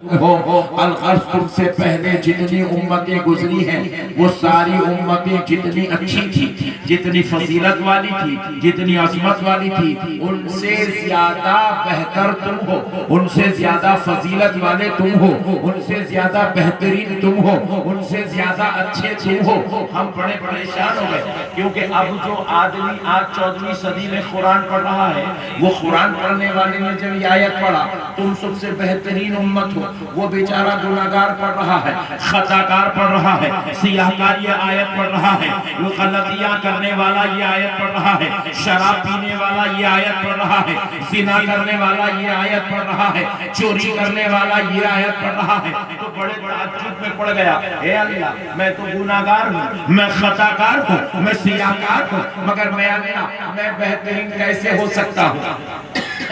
الغرض تم سے پہلے جتنی امتیں گزری ہیں وہ ساری امتیں جتنی اچھی تھی، جتنی فضیلت والی تھی، جتنی عظمت والی تھی، ان سے زیادہ بہتر تم ہو، ان سے زیادہ فضیلت والے تم ہو، ان سے زیادہ بہترین تم ہو، ان سے زیادہ اچھے تم ہو۔ ہم بڑے پریشان ہو گئے کیونکہ اب جو آدمی آج 14ویں صدی میں قرآن پڑھ رہا ہے، وہ قرآن پڑھنے والے نے جب یہ آیت پڑھا تم سب سے بہترین امت ہو، وہ بیچارہ گناہگار پڑھ رہا ہے، خطاکار پڑھ رہا ہے، سیاہکار یہ آیت پڑھ رہا ہے، وہ غلطیاں کرنے والا یہ آیت پڑھ رہا ہے، شراب پینے والا یہ آیت پڑھ رہا ہے، زنا کرنے والا یہ آیت پڑھ رہا ہے، چوری کرنے والا یہ آیت پڑھ رہا ہے۔ تو بڑے تعجب میں پڑ گیا، اے اللہ میں تو گناہگار ہوں، میں خطاکار ہوں، میں سیاہکار ہوں، مگر میں اللہ میں بہترین کیسے ہو سکتا ہوں؟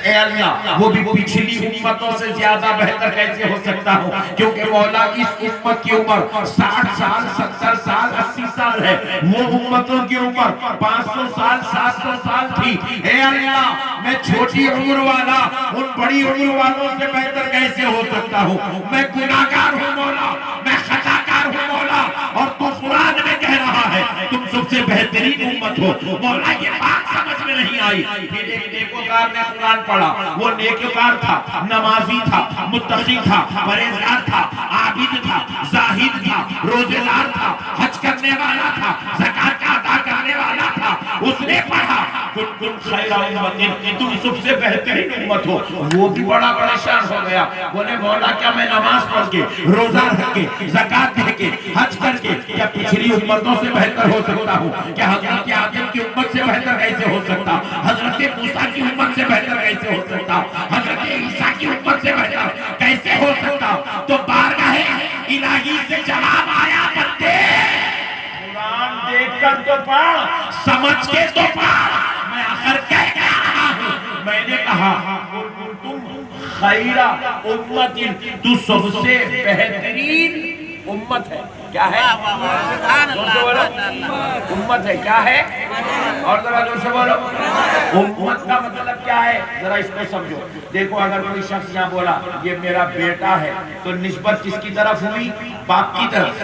اے اللہ وہ بھی پچھلی امتوں سے زیادہ بہتر کیسے ہو سکتا ہوں؟ کیونکہ مولا اس امت کی عمر 60 سال 70 سال 80 سال ہے، وہ امتوں کی عمر 500 سال 700 سال تھی۔ اے اللہ میں چھوٹی عمر والا ان بڑی عمر والوں سے بہتر کیسے ہو سکتا ہوں؟ میں گناہگار ہوں مولا، میں خطاکار ہوں مولا، اور تو قرآن میں کہہ رہا ہے تم سب سے بہترین امت ہو۔ مولا یہ بات سمجھ میں نہیں آئی۔ پھر ایک نیکوکار نے قرآن پڑھا، وہ نیکوکار تھا، نمازی تھا، متقی تھا، پرہیزگار تھا، عابد تھا، زاہد تھا، روزے دار تھا، حج کرنے والا تھا، زکوٰۃ ادا کرنے والا تھا۔ اس نے پڑھا کنتم خیر امۃ، تم سب سے بہترین امت ہو۔ وہ بھی بڑا پریشان ہو گیا، بولے مولا کیا میں نماز پڑھ کے، روزہ رکھ کے، زکوٰۃ دے کے، حج کر کے کیا پچھلی امتوں سے بہتر ہو سکتا ہوں؟ کیا حضرت آدم کی امت سے بہتر کیسے ہو سکتا؟ حضرت موسیٰ کی امت سے بہتر کیسے ہو سکتا؟ حضرت عیسیٰ کی امت سے بہتر کیسے ہو سکتا؟ تو بارگاہ الہی سے جواب آیا، بندے قرآن دیکھ کر تو پڑھ، سمجھ کے تو پڑھ۔ میں آخر کہہ رہا ہوں، میں نے کہا تم خیر امت، تو سب سے بہترین امت ہے۔ کیا ہے؟ امت ہے، کیا ہے؟ اور ذرا جو سے بولو، امت کا مطلب کیا ہے؟ ذرا اس کو سمجھو۔ دیکھو اگر کوئی شخص یہاں بولا یہ میرا بیٹا ہے تو نسبت کس کی طرف ہوئی؟ باپ کی طرف۔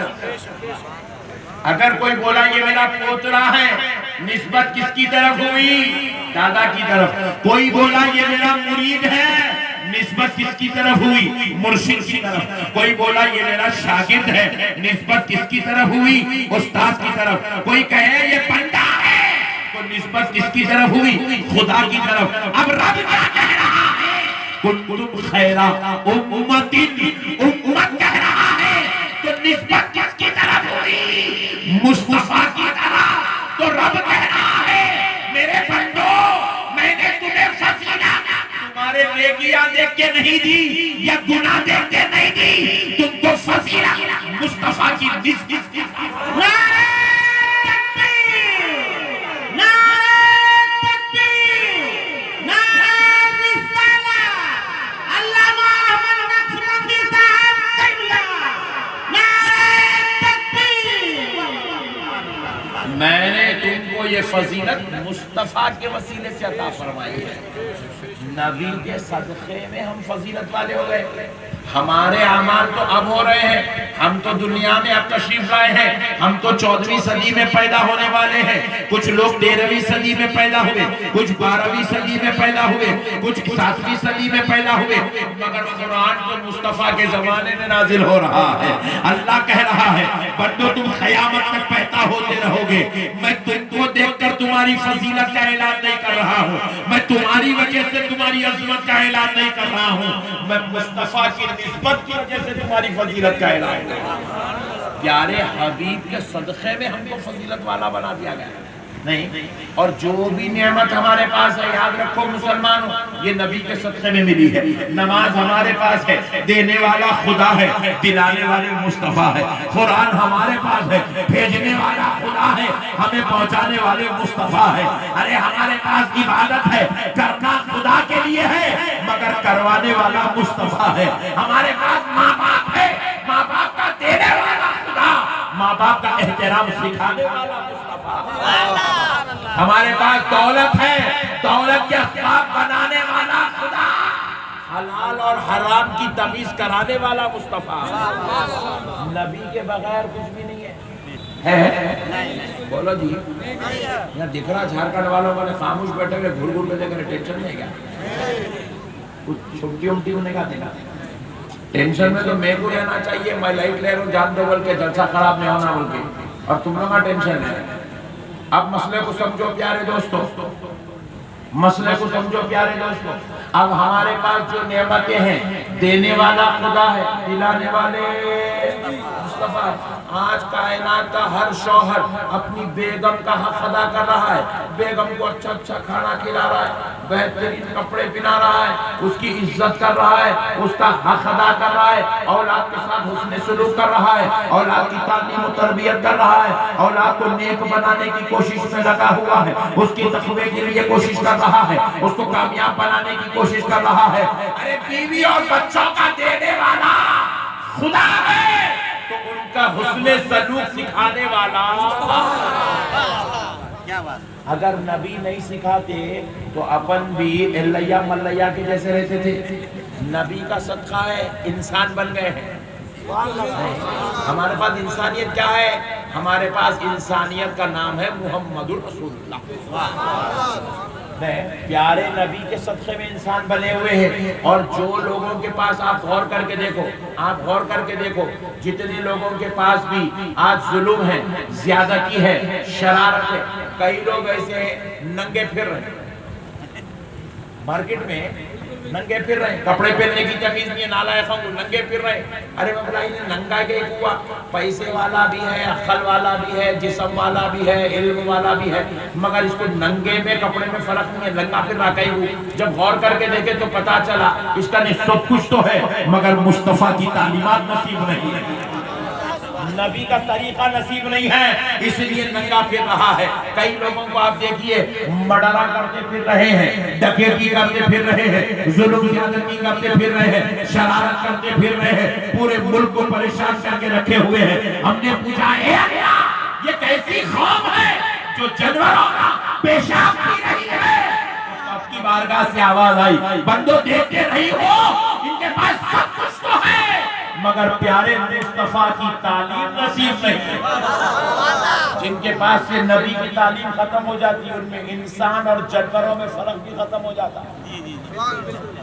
اگر کوئی بولا یہ میرا پوترا ہے، نسبت کس کی طرف ہوئی؟ دادا کی طرف۔ کوئی بولا یہ میرا مرید ہے، نسبت کس کی طرف ہوئی؟ مرشد کی طرف۔ کوئی بولا یہ میرا شاگرد ہے، نسبت کس کی طرف ہوئی؟ استاد کی طرف۔ کوئی کہے یہ بندہ ہے تو نسبت کس کی طرف ہوئی؟ خدا کی طرف۔ اب رب کیا کہہ رہا ہے؟ کنتم خیر امۃ، امت کہہ رہا ہے تو نسبت کس کی طرف ہوئی؟ مصطفیٰ کی طرف۔ تو رب کہہ رہا ہے میرے بندو میں نے تمہیں فضیلت تمہارے نیکیاں دیکھ کے نہیں دی یا گناہ دیکھ کے نہیں دی، تم کو فضیلت مصطفیٰ کی نسبت۔ نعرہ تکبیر، نعرہ تکبیر، نعرہ رسالت، علامہ احمد نقشبندی صاحب قبلہ، نعرہ تکبیر۔ میں نے تم کو یہ فضیلت مصطفیٰ کے وسیلے سے عطا فرمائی ہے۔ نبی کے صدقے میں ہم فضیلت والے ہو گئے۔ ہمارے اعمال تو اب ہو رہے ہیں، ہم تو دنیا میں اب تشریف لائے ہیں، ہم تو 14ویں صدی میں پیدا ہونے والے ہیں، کچھ لوگ 13ویں صدی میں پیدا ہوئے، کچھ 12ویں صدی میں پیدا ہوئے، کچھ 7ویں صدی میں پیدا ہوئے، مگر قرآن تو مصطفیٰ کے زمانے میں نازل ہو رہا ہے۔ اللہ کہہ رہا ہے بندو تم قیامت تک پیدا ہوتے رہو گے، میں تم کو دیکھ کر تمہاری فضیلت کا اعلان نہیں کر رہا ہوں، میں تمہاری وجہ سے تمہاری عظمت کا اعلان نہیں کر رہا ہوں، میں مصطفیٰ کی نسبت کی وجہ سے تمہاری فضیلت کا اعلان کر رہا ہوں۔ پیارے حبیب کے صدقے میں ہم کو فضیلت والا بنا دیا گیا نہیں۔ اور جو بھی نعمت ہمارے پاس ہے یاد رکھو مسلمانوں، یہ نبی کے صدقے میں ملی ہے۔ نماز ہمارے پاس ہے، دینے والا خدا ہے، دلانے والے مصطفیٰ ہے۔ قرآن ہمارے پاس ہے، بھیجنے والا خدا ہے، ہمیں پہنچانے والے مصطفیٰ ہے۔ ارے ہمارے پاس عبادت ہے، کرنا خدا کے لیے ہے مگر کروانے والا مصطفیٰ ہے۔ ہمارے پاس ماں باپ ہے، ماں باپ کا دینے والا خدا، ماں باپ کا احترام سکھانے والا مصطفیٰ۔ ہمارے پاس دولت ہے، دولت کے اسباب بنانے والا خدا۔ حلال اور حرام کی تمیز کرانے والا مصطفیٰ. نبی کے بغیر کچھ بھی نہیں ہے. بولو جی. یہاں دکھ رہا جھارکھنڈ والوں والے خاموش بیٹھے ہوئے گھر گھر کے دیکھ رہے, ٹینشن نہیں کیا؟ کچھ چھٹی امٹی ہونے کا دیکھا. ٹینشن میں تو میں کو رہنا چاہیے, میں لائٹ لے رہا ہوں جان دو بول کے, جلسہ خراب نہیں ہونا بول کے, اور تم لوگ کا ٹینشن ہے. اب مسئلے کو سمجھو پیارے دوستو, مسئلے کو سمجھو پیارے دوستو. اب ہمارے پاس جو نعمتیں ہیں, دینے والا خدا ہے, دلانے والے مصطفیٰ. آج کائنات کا ہر شوہر اپنی بیگم کا حق ادا کر رہا ہے, بیگم کو اچھا اچھا کھانا کھلا رہا ہے, بہترین کپڑے پہنا رہا ہے, اس کی عزت کر رہا ہے, اس کا حق ادا کر رہا ہے, اولاد کے ساتھ حسن سلوک کر رہا ہے, اولاد کی تعلیم و تربیت کر رہا ہے, اولاد کو نیک بنانے کی کوشش میں لگا ہوا ہے, اس کی تقوی کے لیے کوشش کر رہا ہے, اس کو کامیاب بنانے کی کوشش کر رہا ہے. ارے بیوی اور بچوں کا دینے والا خدا ہے, تو ان کا حسن سلوک سکھانے والا. اگر نبی نہیں سکھاتے تو اپن بھی الیہ ملیہ کے جیسے رہتے تھے. نبی کا صدقہ ہے انسان بن گئے ہیں. ہمارے پاس انسانیت کیا ہے؟ ہمارے پاس انسانیت کا نام ہے محمد رسول اللہ. پیارے نبی کے صدقے میں انسان بنے ہوئے ہیں. اور جو لوگوں کے پاس, آپ غور کر کے دیکھو, آپ غور کر کے دیکھو, جتنے لوگوں کے پاس بھی آج ظلم ہے, زیادتی ہے, شرارت ہے. کئی لوگ ایسے ننگے پھر رہے ہیں مارکیٹ میں, ننگے پھر رہے ہیں, کپڑے پہننے کی تمیز نہیں ہے, نالائقوں کو ننگے پھر رہے ہیں. ارے میں بلائی نے ننگا کے ہوا, پیسے والا بھی ہے, عقل والا بھی ہے, جسم والا بھی ہے, علم والا بھی ہے, مگر اس کو ننگے میں کپڑے میں فرق نہیں ہے, ننگا پھر رہا کہیں ہو. جب غور کر کے دیکھے تو پتا چلا اس کا سب کچھ تو ہے مگر مصطفیٰ کی تعلیمات نصیب نہیں ہے, نبی کا طریقہ نصیب نہیں ہے, اس لیے ننگا پھر رہا ہے. کئی لوگوں کو آپ دیکھیے مڈرا کرتے پھر رہے ہیں, ڈکیتی کرتے پھر رہے ہیں, ظلم زیادتی کرتے پھر رہے ہیں, شرارت کرتے پھر رہے ہیں, پورے ملک کو پریشان کر کے رکھے ہوئے ہیں. ہم نے پوچھا, اے اللہ یہ کیسی قوم ہے جو جانوروں کا پیشاب پی رہی ہے؟ آپ کی بارگاہ سے آواز آئی, بندو دیکھتے نہیں ہو, ان کے پاس سب کچھ تو ہے مگر پیارے مصطفیٰ کی تعلیم نصیب نہیں. جن کے پاس سے نبی کی تعلیم ختم ہو جاتی ہے, ان میں انسان اور جانوروں میں فرق بھی ختم ہو جاتا.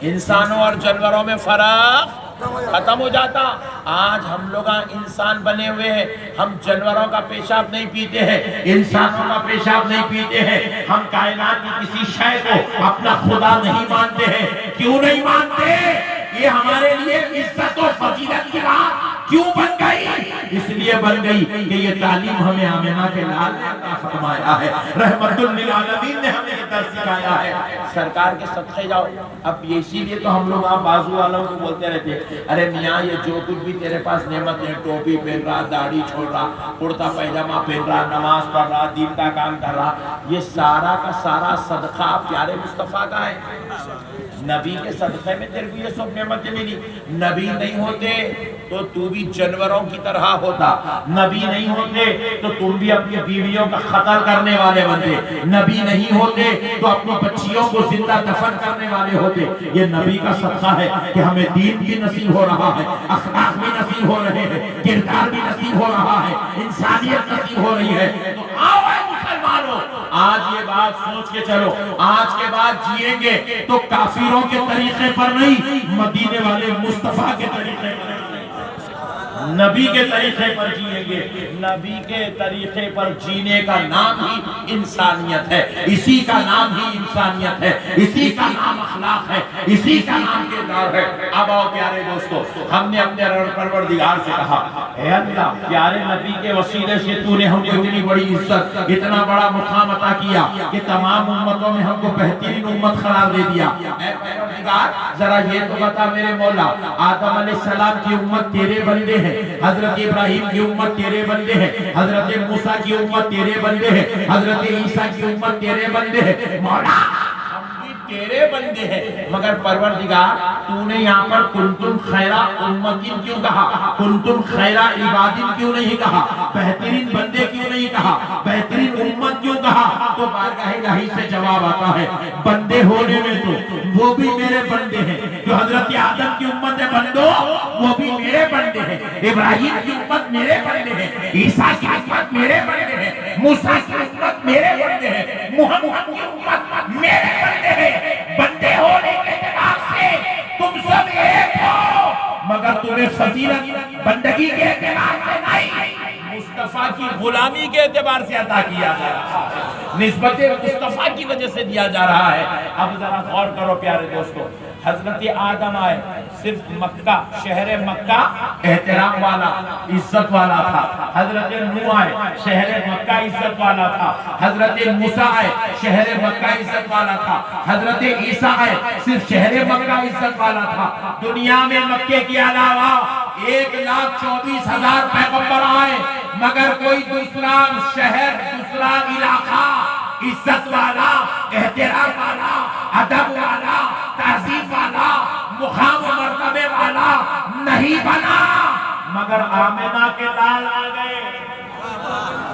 انسانوں اور جانوروں میں فرق ختم ہو جاتا. آج ہم لوگ انسان بنے ہوئے ہیں, ہم جانوروں کا پیشاب نہیں پیتے ہیں, انسانوں کا پیشاب نہیں پیتے ہیں. ہم کائنات کی کسی شے کو اپنا خدا نہیں مانتے ہیں. کیوں نہیں مانتے؟ یہ ہمارے لیے عزت و فضیلت کی بات کیوں بن گئی؟ اس لیے بن گئی کہ یہ تعلیم ہمیں آمنہ کے لال نے عطا فرمایا ہے, رحمت للعالمین نے ہمیں یہ درس سکھایا ہے. سرکار کے صدقے جاؤ. اب اسی لیے تو ہم لوگ آپ بازو والوں کو بولتے رہتے, ارے میاں یہ جو کچھ بھی تیرے پاس نعمت ہے, ٹوپی پہن رہا, داڑھی چھوڑ رہا, کرتا پیجامہ پہن رہا, نماز پڑھ رہا, دین کا کام کر رہا, یہ سارا کا سارا صدقہ پیارے مصطفیٰ کا ہے. نبی کے صدقے میں تیرے کو یہ سب نعمتیں ملی. نبی نہیں ہوتے تو بھی جانوروں کی طرح ہوتا, نبی نہیں ہوتے تو تم بھی اپنی بیویوں کا قتل کرنے والے بنتے, نبی نہیں ہوتے تو اپنی بچیوں کو زندہ دفن کرنے والے ہوتے. یہ نبی کا صدقہ ہے کہ ہمیں دین بھی نصیب ہو رہا ہے, اخلاق بھی نصیب ہو رہے ہیں, کردار بھی نصیب ہو رہا ہے, انسانیت نصیب ہو رہی ہے. تو آؤ اے مسلمانوں, آج یہ بات سوچ کے چلو, آج کے بعد جیئیں گے تو کافروں کے طریقے پر نہیں, مدینے والے مصطفیٰ کے طریقے پر, نبی کے طریقے پر جیئیں گے. نبی کے طریقے پر جینے کا نام ہی انسانیت ہے, اسی کا نام ہی انسانیت ہے, اسی کا نام اخلاق ہے, اسی کا نام کردار ہے. اب آؤ پیارے دوستو, ہم نے اپنے پروردگار سے کہا, اے اللہ پیارے نبی کے وسیلے سے تو نے ہم کو اتنی بڑی عزت, اتنا بڑا مقام عطا کیا کہ تمام امتوں میں ہم کو بہترین امت قرار دے دیا. اے پروردگار ذرا یہ تو بتا میرے مولا, آدم علیہ السلام کی امت تیرے بندے ہیں, حضرت ابراہیم کی امت تیرے بندے ہیں, حضرت موسیٰ کی امت تیرے بندے ہیں, حضرت عیسیٰ کی امت تیرے بندے ہیں. مولا ہم بھی تیرے بندے ہیں, مگر پروردگار تو نے یہاں پر کنتم خیر امتین کیوں کہا, کنتم خیر عبادین کیوں نہیں کہا, بہترین بندے کیوں نہیں کہا, بہترین امت عبد کیوں کہا؟ تو بارگاہ الہی سے جواب آتا ہے بندے ہونے میں تو وہ بھی میرے بندے ہیں، جو حضرت آدم کی امت ہے بندو وہ بھی میرے بندے ہیں، ابراہیم کی امت میرے بندے ہیں، عیسیٰ کی امت میرے بندے ہیں، موسیٰ کی امت میرے بندے ہیں، محمد کی امت میرے بندے ہیں۔ بندے ہونے کے اعتبار سے تم سب ایک ہو، مگر تمہیں فضیلت بندگی کے اعتبار سے نہیں، مصطفیٰ کی غلامی کے اعتبار سے عطا کیا جا رہا ہے، نسبت مصطفیٰ کی وجہ سے دیا جا رہا ہے۔ اب ذرا غور کرو پیارے دوستو، حضرت آدم آئے، صرف مکہ، شہر مکہ احترام والا، عزت والا تھا۔ حضرت نوح آئے، شہر مکہ عزت والا تھا۔ حضرت موسیٰ آئے، شہر مکہ عزت والا تھا۔ حضرت عیسیٰ آئے، صرف شہر مکہ عزت والا تھا۔ دنیا میں مکے کے علاوہ 1,24,000 پیغمبر آئے، مگر کوئی دوسرا شہر، دوسرا علاقہ عزت والا، احترام والا، ادب والا، تہذیب والا، مقام و مرتبے والا نہیں بنا، مگر آمنہ کے لال آ گئے،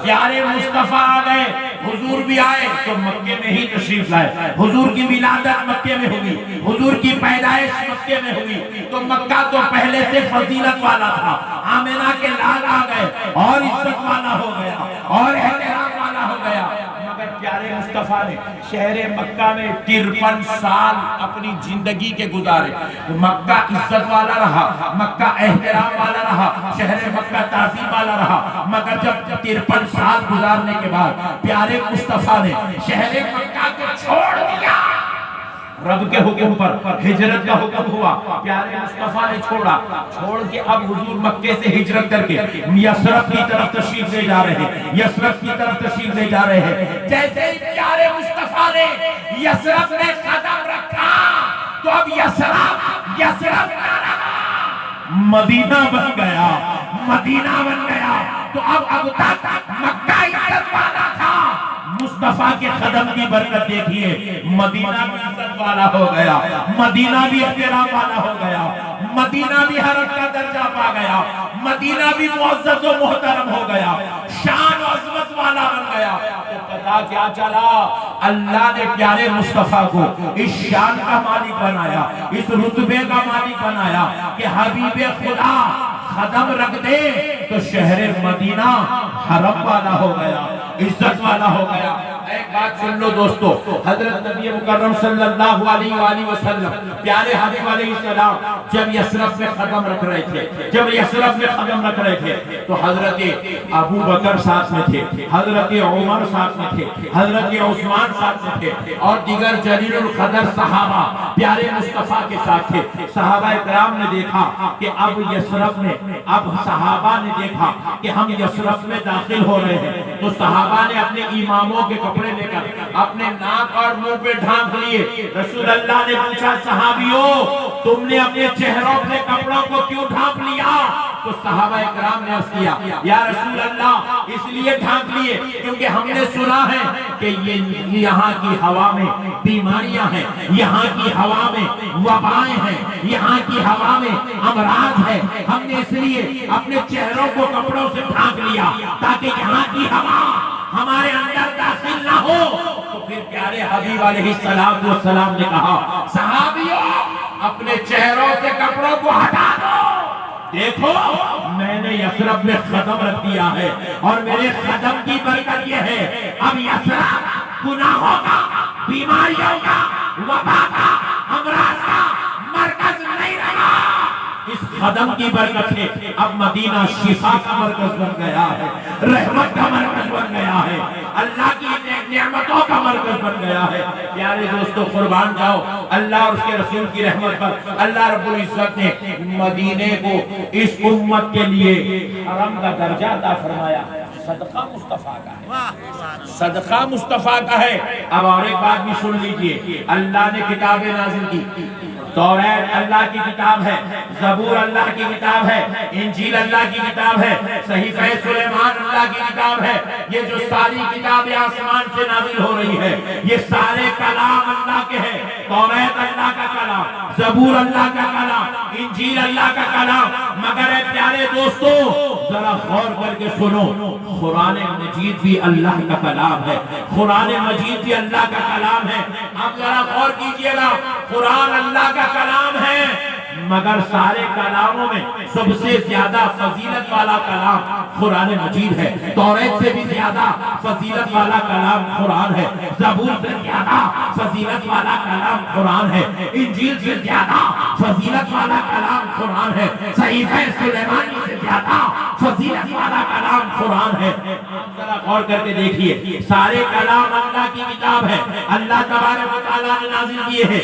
پیارے مصطفیٰ آ گئے۔ حضور بھی آئے تو مکے میں ہی تشریف لائے، حضور کی ولادت مکے میں ہوئی، حضور کی پیدائش مکے میں ہوئی، تو مکہ تو پہلے سے فضیلت والا تھا، آمنہ کے لال آ گئے اور عزت والا ہو گیا اور احترام والا ہو گیا۔ مگر پیارے مصطفیٰ نے شہر مکہ میں 53 سال اپنی زندگی کے گزارے، مکہ عزت والا رہا، مکہ احترام والا رہا، شہر مکہ تعظیم والا رہا، مگر جب 53 سال گزارنے کے بعد پیارے مصطفیٰ نے شہر مکہ کو چھوڑ دیا، رب کے حکم پر ہجرت کا حکم ہوا، پیارے مصطفیٰ نے چھوڑ کے اب حضور مکے سے ہجرت کر کے یثرب کی طرف تشریف لے جا رہے ہیں، یثرب کی طرف تشریف لے جا رہے ہیں۔ جیسے ہی پیارے مصطفیٰ نے یثرب میں قدم رکھا تو اب یثرب نہ رہا، مدینہ بن گیا، مدینہ بن گیا۔ تو اب تک مکہ عزت والا تھا، مصطفیٰ کے قدم کی برکت دیکھیے، مدینہ بھی عزت والا ہو گیا، مدینہ بھی احترام والا ہو گیا، مدینہ بھی حرم کا درجہ پا گیا، مدینہ بھی معزز و محترم ہو گیا، شان و عظمت والا بن گیا۔ تو پتہ کیا چلا، اللہ نے پیارے مصطفیٰ کو اس شان کا مالک بنایا، اس رتبے کا مالک بنایا کہ حبیب خدا قدم رکھ دے تو شہر مدینہ حرم والا ہو گیا، عزت والا ہو گیا۔ ایک بات سن لو دوستو، حضرت نبی مکرم صلی اللہ علیہ وآلہ وسلم پیارے حبیب علیہ السلام جب یثرب میں قدم رکھ رہے تھے، تو حضرت ابو بکر ساتھ میں تھے، حضرت عمر ساتھ میں تھے، حضرت عثمان ساتھ میں تھے، اور دیگر جلیل القدر صحابہ پیارے مصطفیٰ کے ساتھ تھے۔ صحابہ اکرام نے دیکھا کہ اب یثرب میں، اب صحابہ نے دیکھا کہ ہم یثرب میں داخل ہو رہے ہیں، تو صحابہ نے اپنے اماموں کے کپڑے لے کر اپنے ناک اور منہ پہ ڈھانپ لیے۔ رسول اللہ نے پوچھا صحابیوں تم نے اپنے چہروں پہ کپڑوں کو کیوں ڈھانپ لیا؟ تو صحابہ اکرام نے عرض کیا یا رسول اللہ اس لیے ڈھانپ لیے کیونکہ ہم نے سنا ہے کہ یہاں کی ہوا میں بیماریاں ہیں، یہاں کی ہوا میں وبائیں ہیں، یہاں کی ہوا میں امراض ہے، ہم نے اس لیے اپنے چہروں کو کپڑوں سے ڈھانپ لیا تاکہ یہاں کی ہوا ہمارے اندر داخل نہ ہو۔ تو پھر پیارے حبیب علیہ السلام نے کہا صحابیوں اپنے چہروں سے کپڑوں کو ہٹا دو، دیکھو میں نے یثرب میں قدم رکھ دیا ہے اور میرے قدم کی برکت یہ ہے اب یثرب گناہوں کا، بیماریوں کا، وبا کا، امراض کا مرکز نہیں رہا، اس قدم کی برکت سے اب مدینہ شفا کا مرکز بن گیا ہے، رحمت کا مرکز بن گیا ہے، اللہ کی نعمتوں کا مرکز بن گیا ہے۔ پیارے دوستو قربان جاؤ اللہ اور اس کے رسول کی رحمت پر۔ اللہ رب العزت نے مدینے کو اس امت کے لیے حرم کا درجہ عطا فرمایا، صدقہ مصطفیٰ کا ہے، صدقہ مصطفیٰ کا ہے۔ اب اور ایک بات بھی سن لیجئے، اللہ نے کتابیں نازل کی، توریت اللہ کی کتاب ہے، زبور اللہ کی کتاب ہے، انجیل اللہ کی کتاب ہے، صحیفہ سلیمان اللہ کی کتاب ہے۔ یہ جو ساری کتابیں آسمان سے نازل ہو رہی ہے یہ سارے کلام اللہ کے ہیں، توریت اللہ کا کلام، زبور اللہ کا کلام، انجیل اللہ کا کلام، مگر اے پیارے دوستو ذرا غور کر کے سنو، قرآن مجید بھی اللہ کا کلام ہے، قرآن مجید بھی اللہ کا کلام ہے۔ اب ذرا غور کیجئے گا، قرآن اللہ کا کلام ہے، مگر سارے کلاموں میں سب سے زیادہ فضیلت والا کلام قرآن مجید ہے۔ توریت سے بھی زیادہ فضیلت والا کلام قرآن ہے، زبور سے زیادہ فضیلت والا کلام قرآن ہے، انجیل سے زیادہ فضیلت والا کلام قرآن ہے، صحیفہ سلیمانی سے زیادہ فضیلت والا کلام قرآن ہے۔ ذرا غور کر کے دیکھیے، سارے کلام اللہ کی کتاب ہے، اللہ تبارک و تعالیٰ نے نازل کیے ہیں،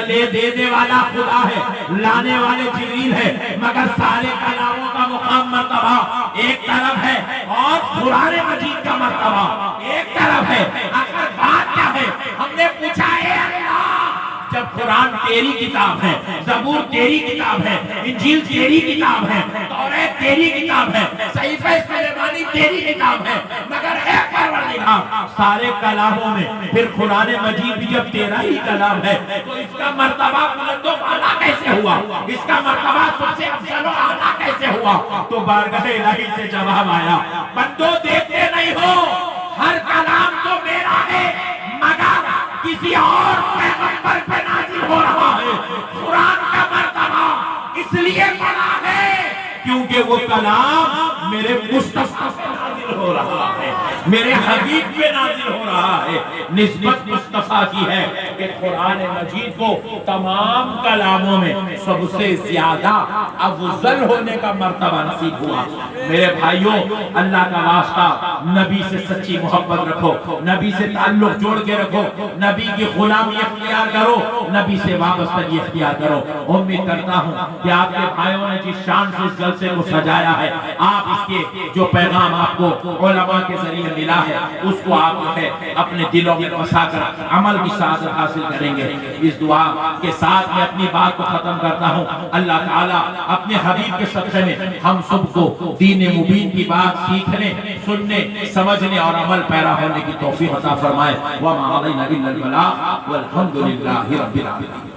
لے دینے والا خدا ہے، لانے والے جبریل ہے، مگر سارے کلاموں کا مقام مرتبہ ایک طرف ہے اور قرآن مجید کا مرتبہ ایک طرف ہے۔ اگر بات کیا ہے، ہم نے پوچھا ہے اللہ، جب قرآن تیری کتاب ہے، زبور تیری کتاب ہے، انجیل تیری کتاب ہے، توریت تیری کتاب ہے، صحیفہ سلیمانی تیری کتاب ہے، مگر اے پروردگار سارے کلاموں میں پھر قرآن مجید بھی جب تیرا ہی کلام ہے تو اس کا مرتبہ بلند و بالا کیسے ہوا، اس کا مرتبہ سب سے افضل و اعلیٰ کیسے ہوا؟ تو بارگاہ الہی سے جواب آیا، بندو دیکھتے نہیں ہو، ہر کلام تو میرا ہے مگر کسی اور پیغمبر پہ نازل ہو رہا ہے۔ قرآن کا مرتبہ اس لیے بڑا ہے کیونکہ وہ کلام میرے مصطفیٰ پہ نازل ہو رہا ہے، میرے حبیب پہ نازل ہو رہا ہے۔ نسبت مصطفیٰ کی ہے کہ قرآن مجید کو تمام کلاموں میں سب سے زیادہ افضل ہونے کا مرتبہ نصیب ہوا۔ میرے بھائیوں، اللہ کا واسطہ نبی سے سچی محبت رکھو، نبی سے تعلق جوڑ کے رکھو، نبی کی غلامی اختیار کرو، نبی سے وابستگی اختیار کرو۔ امید کرتا ہوں کہ آپ کے بھائیوں نے جس شان سے اس جلسے کو سجایا ہے، آپ اس کے جو پیغام آپ کو علماء کے ذریعے ملا ہے اس کو آپ جو ہے اپنے دلوں میں بسا کر عمل کی سعادت حاصل کریں گے۔ اس دعا کے ساتھ میں اپنی بات کو ختم کرتا ہوں۔ اللہ تعالیٰ اپنے حبیب کے صدقے میں ہم سب کو دین مبین کی بات سیکھنے، سننے، سمجھنے اور عمل پیرا ہونے کی توفیق عطا فرمائے۔ وَمَا عَلَيْنَا إِلَّا الْبَلَاغُ وَالْحَمْدُ لِلَّهِ رَبِّ الْعَالَمِينَ۔